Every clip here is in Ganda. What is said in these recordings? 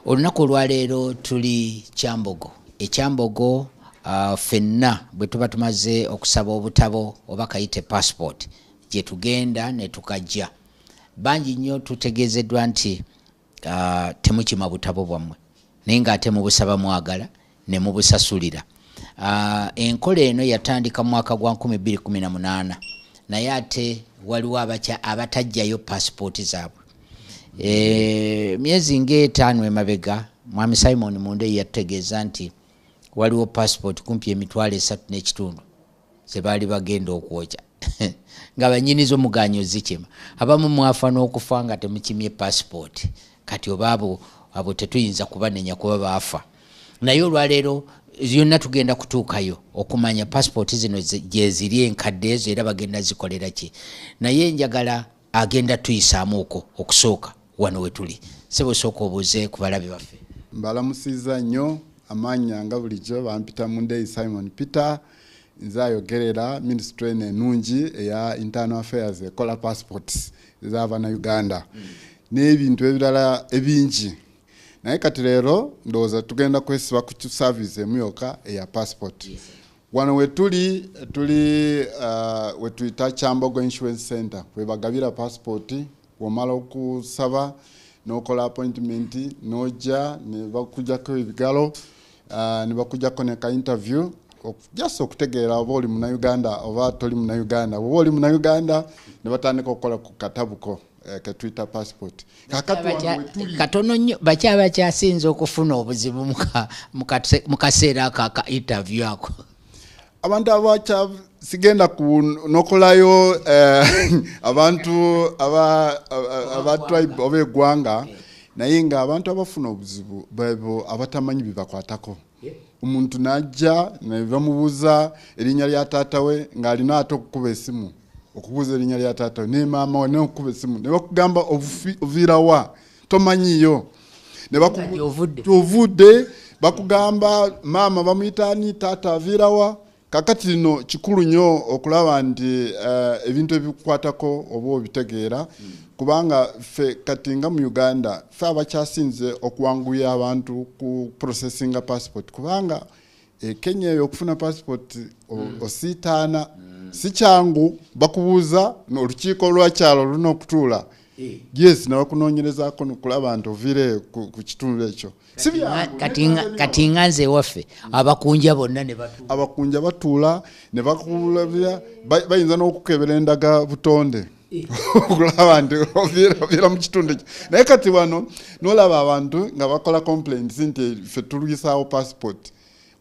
Olunaku olwaleero tuli Kyambogo. Ekyambogo ffenna bwe tuba tumaze okusaba obutabo oba kayite passport gye tugenda ne tukajja. Bangi nnyo tutegeezeddwa nti temukima butabo bwammwe naye ng'ate mubusaba mwagala ne mubusasulira. Enkola eno yatandika mu mwaka gwa 2018 naye ate waliwo abatajjayo passport zaabwe. Myezi ng'etaano emabega Mwami Simon Munde yategeeza nti waliwo passport kumpi emitwalo 3.5 ze baali bagenda okwokya nga bannyinizo muganyo zikima. Abamu mwafa n'okufa nga temukimye passport kati obaabo abo tetuyinza kubanenya kuba baafa. Naye olwaleero yonna tugenda kutuukayo okumanya passport zino gye ziri enkadde ezo era bagenda zikolera ki. Naye njagala agenda tuyisaamu okwo okusooka wano we tuli. Sebo sooka obuuze ku balabe baffe. Mbalamusiza nnyo amanya nga bulijjo bampita Munde Simon Peter nze ayogerera ministry enungi eya internal affairs ekola passports z'Abannayuganda n'ebintu ebirala ebingi. Naye kati leero ndowooza tugenda kwesiba ku service emyoka eya passport. Wano we tuli we tuyita Kyambogo Insurance Center kwe bagabira passport womala okusaba n'okola appointment n'ojja ne bakujjako ebigalo ne bakujjako ne ka interview just okutegeera oba oli Munnayuganda oba toli Munnayuganda. Oba oli Munnayuganda ne batandika okukola ku katabuko ke tuyita passport. Katono nnyo bakyasinza okufuna obuzibu mu kaseera aka interview ako. Abantu sigenda kunokolayo abantu aba tribe oba eggwanga naye nga abantu abafuna obuzibu bebo abatamanyi bibakwatako. Omuntu najja ne bamubuuza erinnya lya taata we ng'alina ate okukuba esimu okubuuza erinnya lya taata we ne maama we ne okukuba esimu ne bakugamba oviirawa tomanyiyo ne bakuvudde bakugamba maama bamuyita ani taata aviirawa. Kakati lino kikulu nnyo okulaba nti ebintu ebikukwatako oba obitegeera kubanga ffe kati nga mu Uganda ffe abakyasinze okuwanguya abantu ku processinga passport kubanga Kenya eyo okufuna passport osiitaana si kyangu bakubuuza n'olukiiko lwakyalo lulina okutuula yes nabakunoonyerezaako nokulaba nti ovire ku kitundu ekyo. Kati nga nze waffe abakunja bonna ne batuula. Abakunja batuula ne bakulabira bayinza n'okukebera endaga butonde okulaba nti ovira mu kitundu ekyo. Naye kati wano n'olaba abantu nga bakola complaints nti ffe tulwisaawo passport.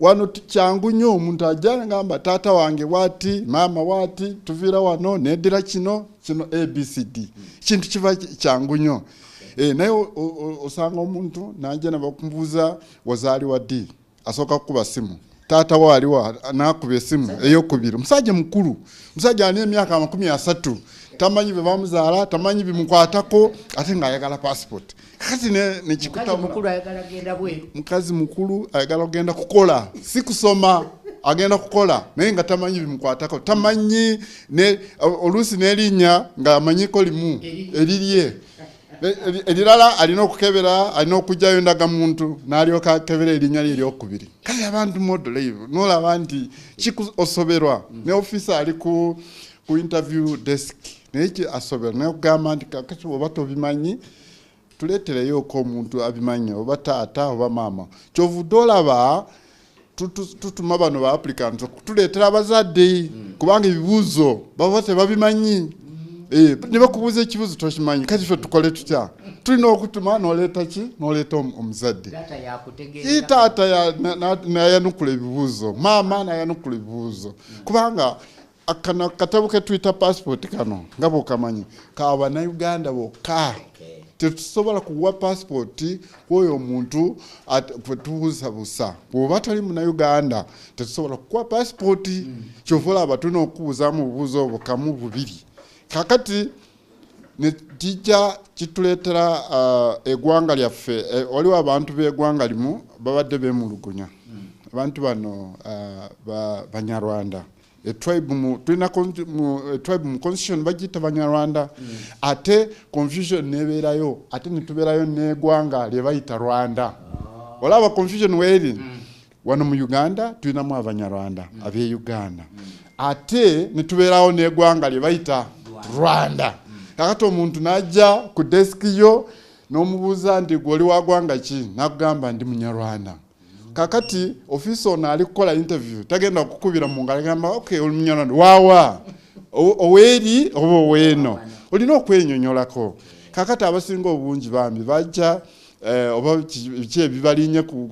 Wano kyangu nnyo omuntu ajja ngamba taata wange waati maama waati tuviira wano neddira kino ABCD kintu kiva kyangu nnyo. Naye osanga omuntu najja ne bakubuuza wazaaliwa ddi asooka kukuba simu taata waaliwa n'akuba esimu ey'okubiri. Musajja mukulu musajja alina emyaka 30 tamanyi be bamuzaala tamanyi bimukwatako ate ng'ayagala passport. Kati ne kikutamu mukazi mukulu ayagala kugenda kukola si kusoma agenda kukola naye nga tamanyi bimukwatako tamanyi ne oluusi n'erinnya ng'amanyiko limu erirye erirala alina okukebera alina okujjayo ndagamuntu n'alyoka akebera erinnya lye eryokubiri. Kale abantu modelo eyo n'olaba nti kikusoberwa ne ofisa ali ku interview desk naye asobera naye okugamba nti kakati oba tobimanyi tuleetereyo ko omuntu abimanyi oba taata oba maama. Kyovudde olaba tutuma bano ba applicants okutuleetera abazadde kubanga ebibuuzo baba tebabimanyi. Ne bakubuuza ekibuuzo tokimanyi kati ffe tukole tutya tulina okutuma n'oleeta ki n'oleeta omuzadde taata nayanukula ebibuuzo maama nayanukula ebibuuzo kubanga akana katabo ke tuyita passport kano nga bw'okamanyi k'Abannayuganda bokka. Tetusobola kuwa passport kwoyo omuntu kwetubuusabuusa bw'oba toli Munnayuganda tetusobola kuwa passport. Kyova olaba tulina okubuuzaamu obubuuzo obwo kamu bubiri. Kakati ne kijja kituleetera eggwanga lyaffe waliwo abantu b'eggwanga limu babadde beemulugunya. Abantu bano Banyarwanda tribe mu constitution bagita Banyarwanda ate confusion nebeerayo ate nitubeerayo n'eggwanga lye bayita Rwanda olaba confusion weri wano mu Uganda tulinamu Abanyarwanda ab'e Uganda ate nitubeerawo n'eggwanga lye bayita Rwanda kakati omuntu najja ku desk yo n'omubuuza nti gwoli wa ggwanga ki nakugamba ndi Munyarwanda kakati office ono ali kukola interview tagenda kukubira mu ngalo gamba okay oli Munyarwanda wawa oweri oba oweno olina okwenyonyolako kakati abasinga obungi bambi bajja oba biki ebibalinye ku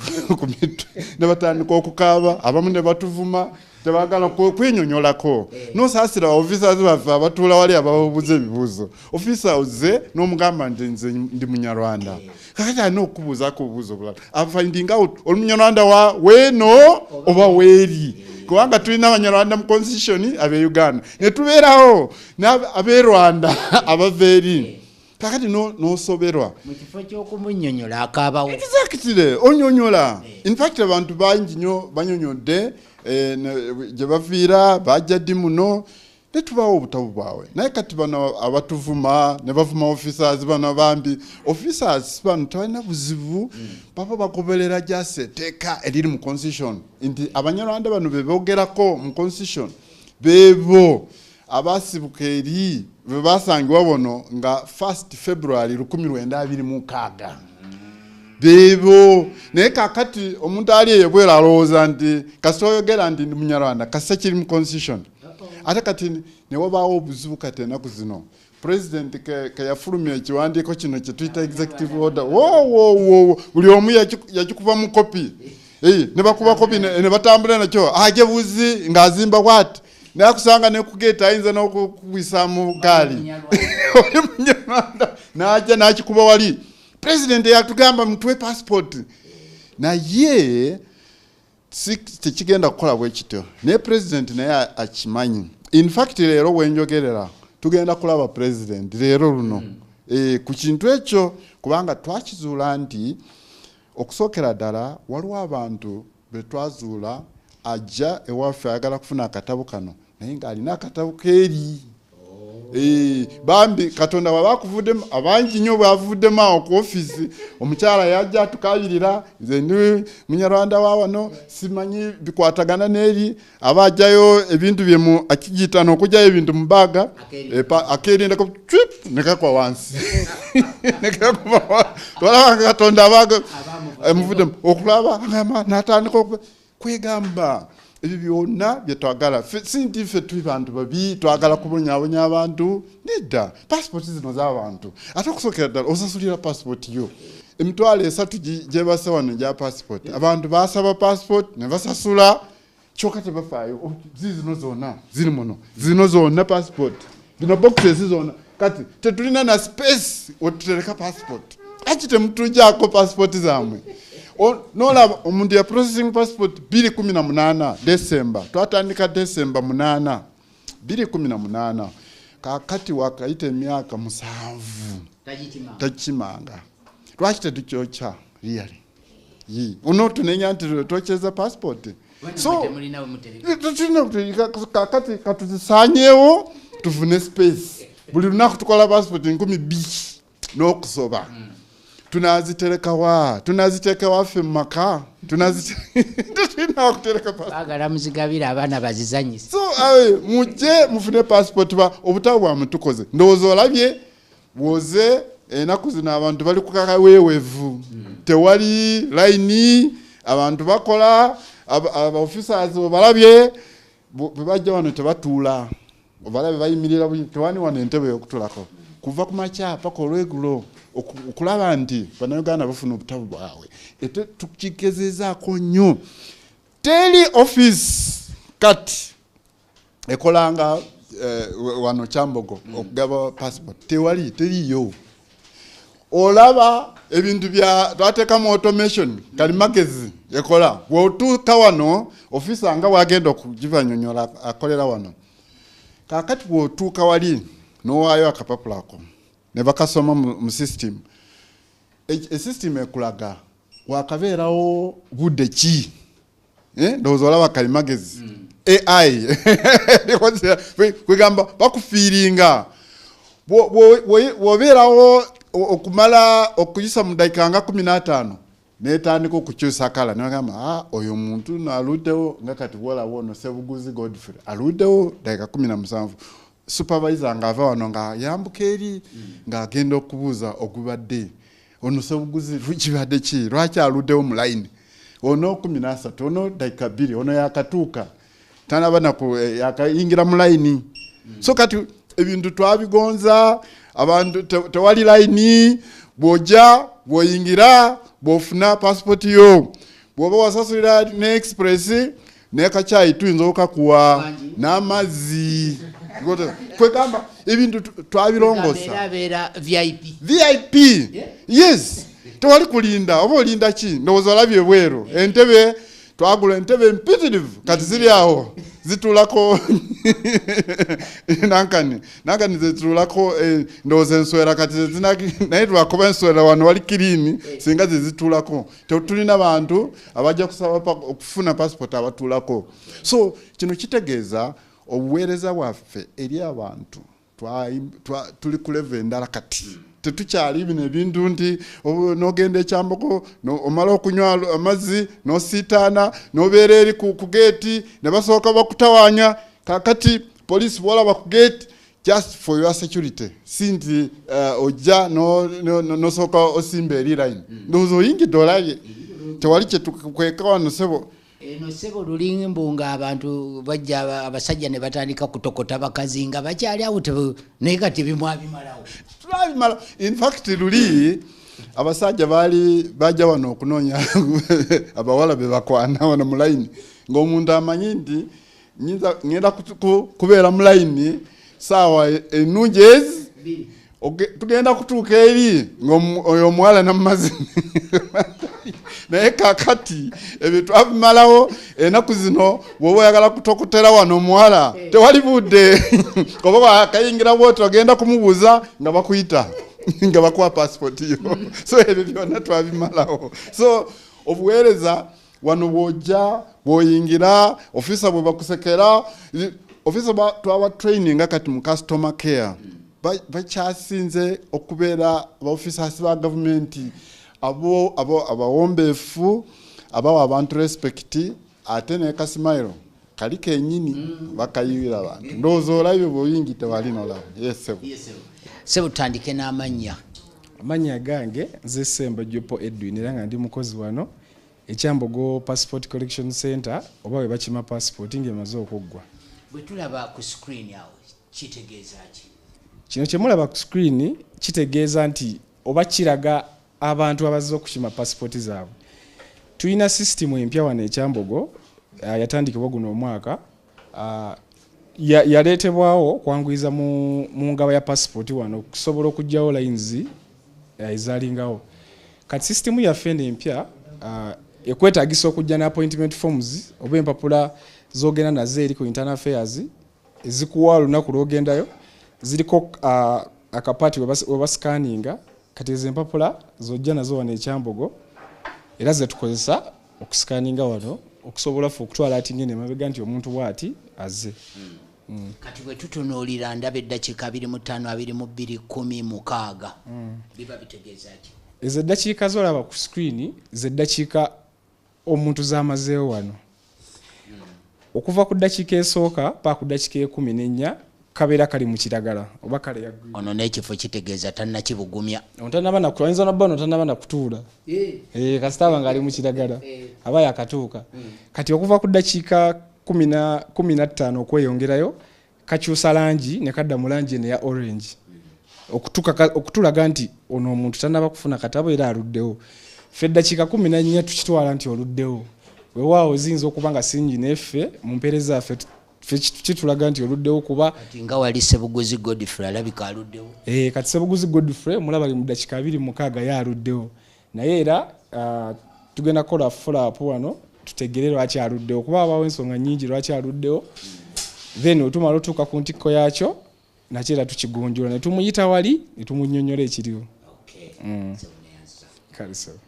mitwe ne batandika okukaaba abamu ne batuvuma tebagala kwenyonyolako nosasira officers baffe abatuula wali ababuuza ebibuuzo officers n'omugamba nze ndi Munyarwanda kakati alina okubuuzako obubuuzo bulala finding out oli Munyarwanda wa weno oba weeri kubanga tulina Abanyarwanda mu constitution ab'e Uganda ne tubeerawo ab'e Rwanda abava kakati nosoberwa mu kifo ky'okumunyonyola akaabawo exactly onyonyola in fact abantu bangi nnyo banyonyodde gye baviira bajja ddi muno ne tubawo obutabu bwabwe naye kati bano abatuvuma ne bavuma officers bano bambi officers bano tebalina buzibu baba bagoberera jase etteeka eriri mu constitution nti Abanyarwanda bano bebogerako mu constitution bebo abasibuka eri bwe basangibwa bono nga 1st February 1926 bebo naye kakati omuntu ali eyebwera alowooza nti kasita oyogera nti ndi Munyarwanda kasita kiri mu constitution ate kati ne wabaawo obuzibu kati ennaku zino president ke yafulumya ekiwandiiko kino kye tuyita executive order wo buli omu yakikuba mu kopi ne bakuba kopi ne batambula nakyo aje buzi ng'azimba bwati naye akusanga nekugeeta ayinza n'okukubisa mu gaali oli Munyarwanda n'ajja n'akikuba wali president yatugamba mutwe passport naye tekigenda kukola bwe kityo naye president naye akimanyi in fact leero wenjogerera tugenda kulaba president leero luno ku kintu ekyo kubanga twakizuula nti okusookera ddala waliwo abantu betwazuula ajja ewaffe ayagala kufuna akatabo kano naye ng'alina akatabo keeri bambi Katonda wabakuvuddemu abangi nnyo bwavuddemu awo ku office omukyala yajja atukabirira nze ndi Munyarwanda wa wano simanyi bikwatagana n'eri abajjayo ebintu bye mu akigita n'okugyayo ebintu mu baaga akerindako nekakwa wansi nekakwa Katonda abaga emuvuddemu okulaba n'atandika kwegamba ebyo byonna bye twagala sinti ffe tuli bantu babi twagala kubonyabonya abantu nedda passport zino z'abantu ate okusookera ddala osasulira passport yo emitwalo 3 gye basa wano gya passport abantu basaba passport ne basasula kyokka tebafaayo zino zonna ziri muno zino zonna passport bino boxes zonna kati tetulina na space wetutereka passport aki temutujjaako passport zammwe nolaba omuntu ya processing passport 2018 December twatandika December 8 2018 kakati wakayita emyaka 7 takimanga lwaki tetukyocha really unotunenya nti twokyeza passport so kakati katuzisanyewo tufune space buli lunaku tukola passport 2,000 n'okusoba tunazitereka waffe mu maka tulina okutereka bagala muzigabira abaana bazizanyise so mujje mufune passport obutabu bwamwe tukoze ndowooza olabye woze ennaku zino abantu bali kukaka weeweevu tewali layini abantu bakola aba-officers obalabye bwe bajja wano tebatuula obalabye bayimirira tewani wano entebe y'okutulako kuva ku makya paka olwegulo okulaba nti Bannayuganda bafuna obutabu bwabwe ate tukigezezaako nnyo teri office kati ekolanga wano Kyambogo okugaba passport teriyo olaba ebintu bya twateekamu automation kalimagezi ekola bw'otuuka wano officer nga wagenda okugibanyonyola akolera wano kakati bw'otuuka wali n'owaayo akapapula ako ne bakasoma mu system system ekulaga wakabeerawo budde ki ndowooza olaba kalimagezi AI kwegamba bakufiiringa wobeerawo okumala okuyisa mu dakiika nga 15 netandika okukyusa kala nagamba oyo muntu naluddewo nga kati bwolaba ono Ssebuguzi Godfrey aluddewo dakiika 17 supervisor ng'ava wano nga yambuka eri ng'agenda okubuuza ogubadde ono Ssebuguzi kibadde ki lwaki aluddewo mu layini ono 13 ono dakiika 2 ono yakatuuka tanaba yakayingira mu layini so kati ebintu twabigonza abantu tewali layini bw'ojja bw'oyingira bw'ofuna passport yo bw'oba wasasulira ne express n'ekacyayi tuyinza okakuwa n'amazzi kwegamba ebintu twabirongosa VIP yes tewali kulinda oba olinda ki ndowooza olabye bweru entebe twagula entebe mpitirivu kati ziri awo zitulako nankani zitulako ndowooza enswera kati naye twakuba enswera wano wali kirini singa zitulako tetulina bantu abajja kusaba okufuna passport abatulako so kino kitegeeza obuweereza bwaffe eri abantu tuli ku level endala kati tetukyali bino ebintu nti n'ogenda ekyamboko omala okunywa amazzi n'osiitaana n'obeera eri ku geeti ne basooka bakutawaanya kakati poliisi bwolaba ku geeti just for your security si nti ojja n'osooka osimba eri line ndowooza oyingidde olabye tewali kyetukweka wano ssebo eno ssebo lulimbu ng'abantu bajja abasajja ne batandika kutokota bakazi nga bakyali awo naye kati bimwabimalawo tulabimala in fact luli abasajja bajja wano okunoonya abawala be bakwana wano mu layini ng'omuntu amanyi nti ngenda kubeera mu layini saawa ennungi ezi tugenda kutuuka eri ng'oyo omuwala n'amazzi naye kakati ebyo twabimalawo ennaku zino bw'oba oyagala kutokotera wano omuwala tewali budde oba wakayingira bwoti ogenda kumubuuza nga bakuyita nga bakuwa passport yo so ebyo byonna twabimalawo so obuweereza wano bw'ojja bw'oyingira ofisa bwe bakusekera ofisa twaba training kati mu customer care bakyasinze okubeera abaofficers ba gavumenti abawombeefu abawa abantu respect ate ne kasimayiro kali kenyini bakayiwira abantu ndowooza olabye bw'oyingi tewali nolaba sebo tutandike n'amannya amannya gange nze Ssembo Jopo Edwin era nga ndi mukozi wano ekyambogo passport collection center oba we bakima passport ng'emaze okuggwa bwe tulaba ku screen awo kitegeeza ki kino kye mulaba ku screen kitegeeza nti oba kiraga abantu abazze okukima passport zaabwe tulina system empya wano ekyambogo yatandikibwa guno omwaka yaleetebwawo kwanguyiza mu ngaba ya passport wano okusobola okugyawo lines ezaalingawo kati system yaffe empya ekwetaagisa okujja ne appointment forms oba empapula z'ogenda nazo eri ku internal affairs ezikuwa olunaku lw'ogendayo ziriko akapaati webasikaninga kati ezo empapula zojja nazo wano ekyambogo era zetukozesa okusikaninga wano okusobola ffe okutwala ati ngene emabega nti omuntu bw'ati azze kati bwe tutunuulira ndaba eddakiika 25 22 10 biba bitegeeza ki ezo eddakiika z'olaba ku screen z'eddakiika omuntu z'amazeewo wano okuva ku ddakiika esooka paka ku ddakiika 14 kabeera kali mu kiragala oba kale yaggwira ono n'ekifo kitegeeza tannakibugumya ontanaba nakuayinza nabba notanaba nakutuula kasitaba nga ali mu kiragala aba yakatuuka kati okuva ku ddakiika 15 okweyongerayo kakyusa langi ne kadda mu langi eno eya orange okutulaga nti ono omuntu tannaba kufuna katabo era aluddewo ffe eddakiika 14 tukitwala nti oluddewo weewaawo ziyinza okuba nga singi neffe mu mpeereza yaffe kitulaga nti oluddewo kuba nga wali Ssebuguzi Godfrey alabika aluddewo kati Ssebuguzi Godfrey mulaba ali mu ddakiika 26 ye aluddewo naye era tugenda kukola follow up wano tutegere lwaki aluddewo kuba abawo ensonga nnyingi lwaki aluddewo then otumala otuuka ku ntikko yaakyo nakyo era tukigonjola ne tumuyita wali ne tumunnyonnyola ekiriwo kale sawa